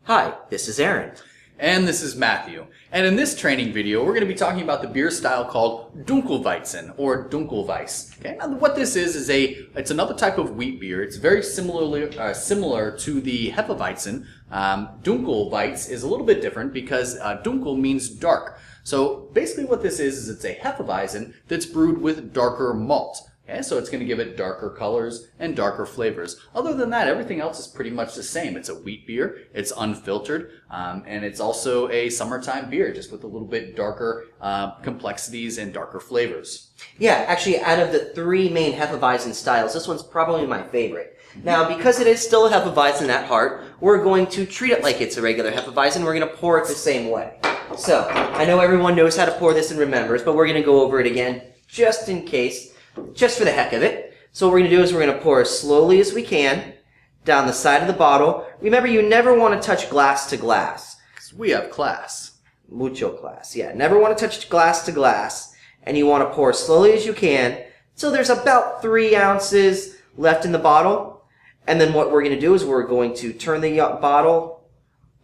Hi, this is Aaron. And this is Matthew. And in this training video, we're going to be talking about the beer style called Dunkelweizen or Dunkelweiß. Okay, now what this is it's another type of wheat beer. It's very similar to the Hefeweizen. Dunkelweiß is a little bit different because Dunkel means dark. So basically what this is it's a Hefeweizen that's brewed with darker malt. Okay, so it's going to give it darker colors and darker flavors. Other than that, everything else is pretty much the same. It's a wheat beer, it's unfiltered, and it's also a summertime beer, just with a little bit darker complexities and darker flavors. Yeah, actually, out of the three main Hefeweizen styles, this one's probably my favorite. Now, because it is still a Hefeweizen at heart, we're going to treat it like it's a regular Hefeweizen. We're going to pour it the same way. So, I know everyone knows how to pour this and remembers, but we're going to go over it again just in case. Just for the heck of it. So what we're going to do is we're going to pour as slowly as we can down the side of the bottle. Remember, you never want to touch glass to glass. Because we have class. Mucho class. Yeah, never want to touch glass to glass. And you want to pour as slowly as you can. So there's about 3 ounces left in the bottle. And then what we're going to do is we're going to turn the bottle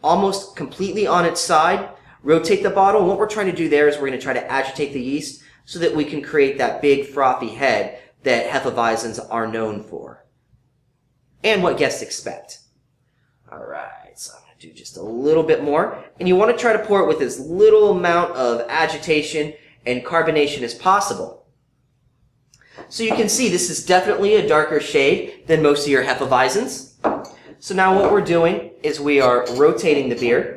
almost completely on its side. Rotate the bottle. And what we're trying to do there is we're going to try to agitate the yeast so that we can create that big frothy head that Hefeweizens are known for. And what guests expect. Alright, so I'm going to do just a little bit more. And you want to try to pour it with as little amount of agitation and carbonation as possible. So you can see this is definitely a darker shade than most of your Hefeweizens. So now what we're doing is we are rotating the beer.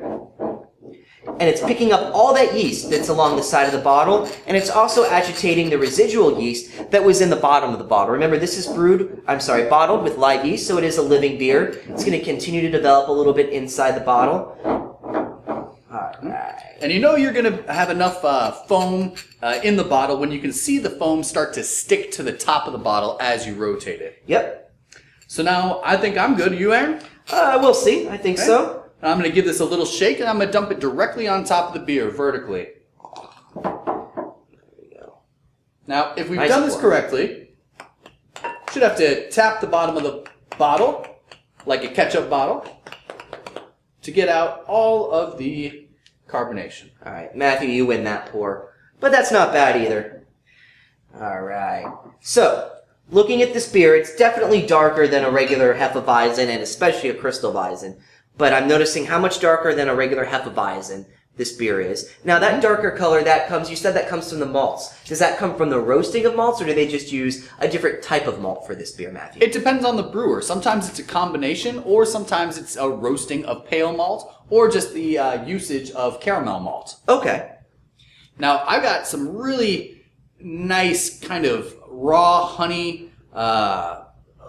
And it's picking up all that yeast that's along the side of the bottle, and it's also agitating the residual yeast that was in the bottom of the bottle. Remember, this is bottled with live yeast, so it is a living beer. It's going to continue to develop a little bit inside the bottle. All right. And you know you're going to have enough foam in the bottle when you can see the foam start to stick to the top of the bottle as you rotate it. Yep. So now I think I'm good. You, Aaron? We'll see. I think so. I'm going to give this a little shake, and I'm going to dump it directly on top of the beer, vertically. There we go. Now, if we've done this correctly, should have to tap the bottom of the bottle, like a ketchup bottle, to get out all of the carbonation. All right, Matthew, you win that pour. But that's not bad either. All right. So, looking at this beer, it's definitely darker than a regular Hefeweizen, and especially a Crystal Weizen. But I'm noticing how much darker than a regular Hefeweizen this beer is. Now, that darker color, you said that comes from the malts. Does that come from the roasting of malts, or do they just use a different type of malt for this beer, Matthew? It depends on the brewer. Sometimes it's a combination, or sometimes it's a roasting of pale malt, or just the usage of caramel malt. Okay. Now, I've got some really nice kind of raw honey,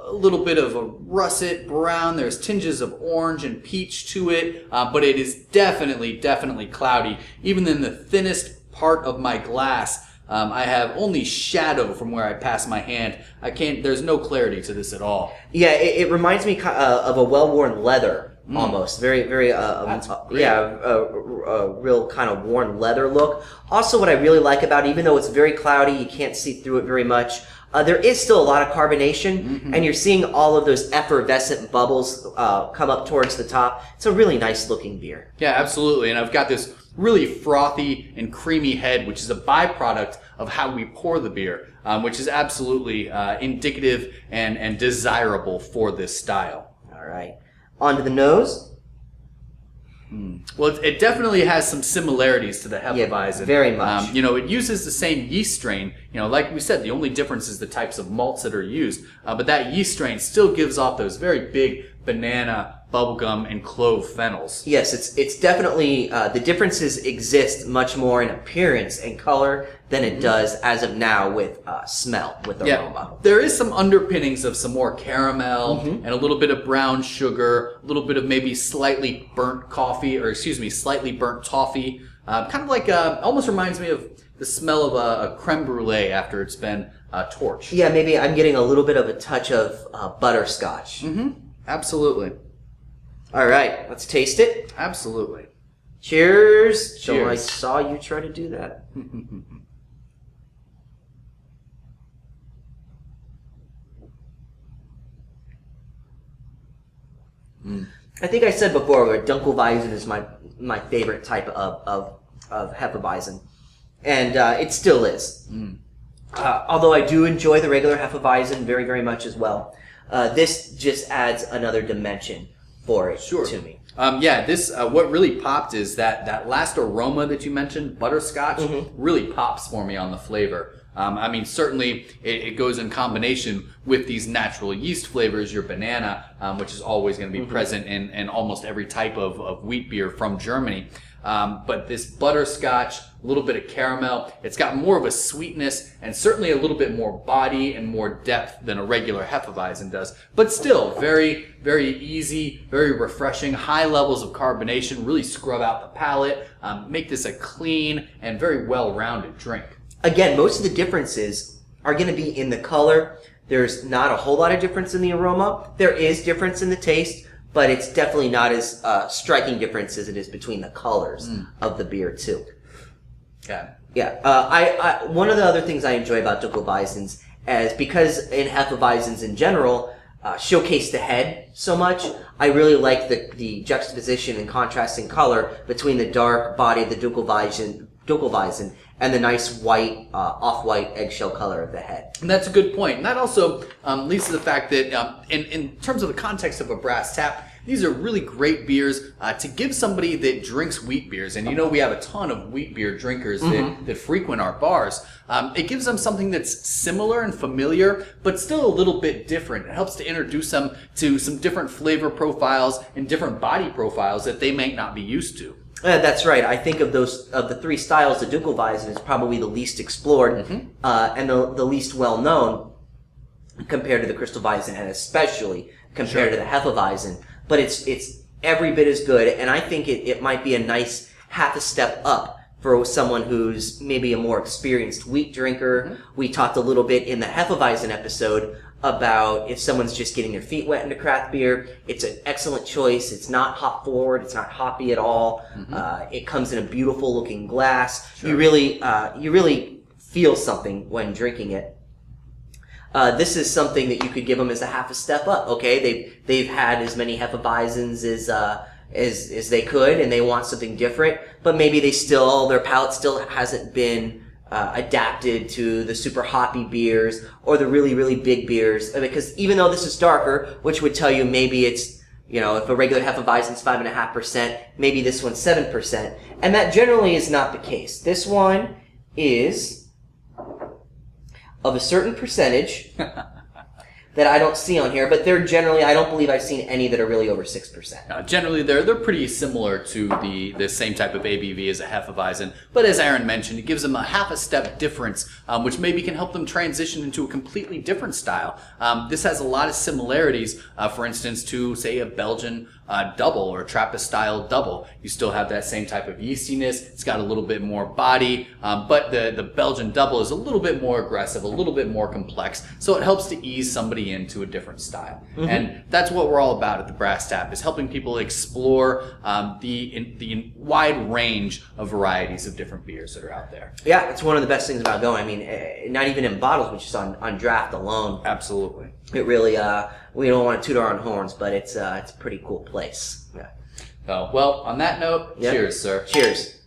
a little bit of a russet brown. There's tinges of orange and peach to it, but it is definitely cloudy. Even in the thinnest part of my glass, I have only shadow from where I pass my hand. There's no clarity to this at all. Yeah, it reminds me of a well-worn leather, almost. Very, That's great. a real kind of worn leather look. Also, what I really like about it, even though it's very cloudy, you can't see through it very much, there is still a lot of carbonation, and you're seeing all of those effervescent bubbles come up towards the top. It's a really nice looking beer. Yeah, absolutely. And I've got this really frothy and creamy head, which is a byproduct of how we pour the beer, which is absolutely indicative and desirable for this style. All right. On to the nose. Well, it definitely has some similarities to the Hefeweizen. Yeah, very much. It uses the same yeast strain. Like we said, the only difference is the types of malts that are used. But that yeast strain still gives off those very big banana, bubblegum, and clove phenols. Yes, it's definitely, the differences exist much more in appearance and color than it does as of now with smell, with aroma. There is some underpinnings of some more caramel and a little bit of brown sugar, a little bit of maybe slightly burnt slightly burnt toffee. Kind of like, almost reminds me of the smell of a creme brulee after it's been torched. Yeah, maybe I'm getting a little bit of a touch of butterscotch. Absolutely. All right, let's taste it. Absolutely. Cheers. Cheers. So I saw you try to do that. I think I said before that Dunkelweizen is my favorite type of Hefeweizen, and it still is. Although I do enjoy the regular Hefeweizen very, very much as well. This just adds another dimension for it to me. This what really popped is that last aroma that you mentioned, butterscotch, really pops for me on the flavor. I mean, certainly it goes in combination with these natural yeast flavors, your banana, which is always going to be present in almost every type of wheat beer from Germany. But this butterscotch, a little bit of caramel, it's got more of a sweetness and certainly a little bit more body and more depth than a regular Hefeweizen does. But still, very, very easy, very refreshing, high levels of carbonation, really scrub out the palate, make this a clean and very well-rounded drink. Again, most of the differences are going to be in the color. There's not a whole lot of difference in the aroma. There is difference in the taste, but it's definitely not as striking difference as it is between the colors of the beer too. Yeah. One of the other things I enjoy about Dunkelweizens is because in Hefeweizens in general showcase the head so much. I really like the juxtaposition and contrasting color between the dark body of the Dunkelweizen and the nice white, off-white eggshell color of the head. And that's a good point. And that also leads to the fact that in terms of the context of a brass tap, these are really great beers to give somebody that drinks wheat beers. And you know we have a ton of wheat beer drinkers that frequent our bars. It gives them something that's similar and familiar, but still a little bit different. It helps to introduce them to some different flavor profiles and different body profiles that they might not be used to. That's right. I think of the three styles, the Dunkelweizen is probably the least explored and the least well known compared to the Crystalweizen and especially compared to the Hefeweizen. But it's every bit as good, and I think it might be a nice half a step up for someone who's maybe a more experienced wheat drinker. We talked a little bit in the Hefeweizen episode about if someone's just getting their feet wet into craft beer, it's an excellent choice. It's not hop forward. It's not hoppy at all. It comes in a beautiful looking glass. You really feel something when drinking it. This is something that you could give them as a half a step up. Okay, they've had as many Hefeweizens as they could, and they want something different. But maybe their palate still hasn't been adapted to the super hoppy beers or the really, really big beers. Because even though this is darker, which would tell you maybe it's, if a regular Hefeweizen's 5.5%, maybe this one's 7%. And that generally is not the case. This one is of a certain percentage that I don't see on here, but they're generally, I don't believe I've seen any that are really over 6%. Generally, they're pretty similar to the same type of ABV as a Hefeweizen, but as Aaron mentioned, it gives them a half a step difference, which maybe can help them transition into a completely different style. This has a lot of similarities, for instance, to, say, a Belgian double or a Trappist-style double. You still have that same type of yeastiness. It's got a little bit more body, but the Belgian double is a little bit more aggressive, a little bit more complex, so it helps to ease somebody into a different style. And that's what we're all about at the Brass Tap, is helping people explore the wide range of varieties of different beers that are out there. Yeah, it's one of the best things about going. I mean, not even in bottles, but just on draft alone. Absolutely. It really, we don't want to toot our own horns, but it's a pretty cool place. Yeah. Well, on that note, cheers, sir. Cheers.